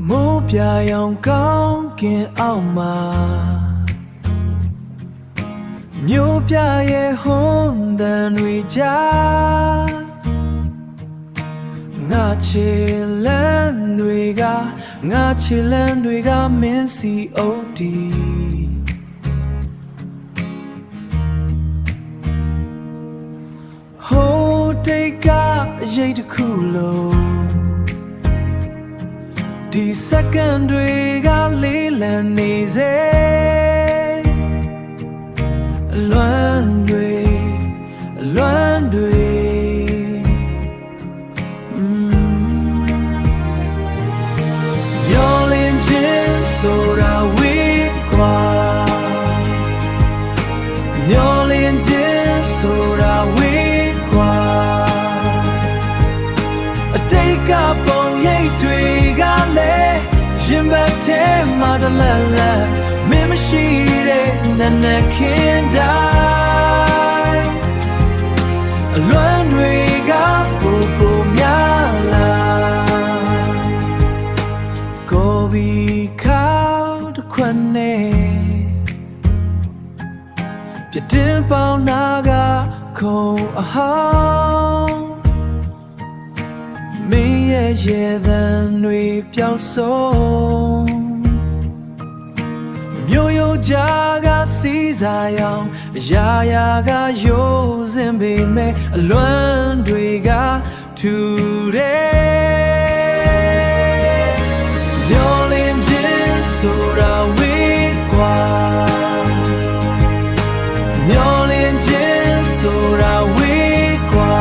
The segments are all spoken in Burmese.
မိုးပြရောင်ကောင်းကင်အောက်မှာမြို့ပြရဲ့ဟွန်းတန်တွေကြားငါချီလန်းတွေကမင်းစီအိုတီဟိုတိတ်ကအရေးတစ်ခုလုံးဒီစက္ကန့်တွေကလေးလံနေစေအလွမ်းတွေမျောလင်းခြင်းဆိုတာဝေးကွာမျောလင်းခြင်းဆိုတာဝေးကွာအတိတ်ကပုံရိပ်တွေကလည်းရင်ဘတ်ထဲမှာတလန့်လန့်မင်းမရှိတဲ့နက်နက်ခင်းတိုင်းအလွမ်းတွေကပိုများလာကိုဘီခေါက်တစ်ခွက်နဲ့ပြတင်းပေါင်းနာကခုံအဟောင်းမင်းရဲ့ရေသံတွေပျောက်ဆုံးမြို့ရိုးကြားကစီးစားရောင်ရာကရိုးစင်ပေမဲ့အလွမ်းတွေကထူတယ်မျောလင်းခြင်းဆိုတာဝေးကွာမျောလင်းခြင်းဆိုတာဝေးကွာ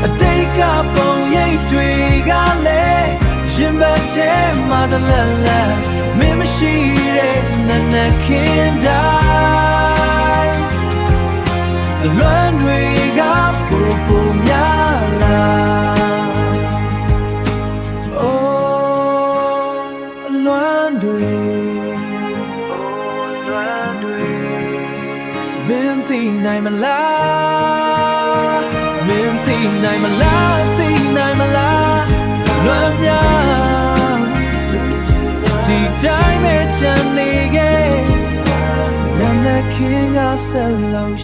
အတိတ်ကပုံရိပ်တွေကလည်းရင်ဘတ်ထဲမှာတလန့်လန့်မင်းမရှိတဲ့နက်နက်ခင်းတိုင်းအလွမ်းတွေကပိုများလာအိုးအလွမ်းတွေမင်းသိနိုင်မလားမင်းသိနိုင်မလားသိနိုင်မလားလွမ်းများဒီတိုင်းပဲချမ်းနေခဲ့နက်နက်ခင်းကဆက်လို့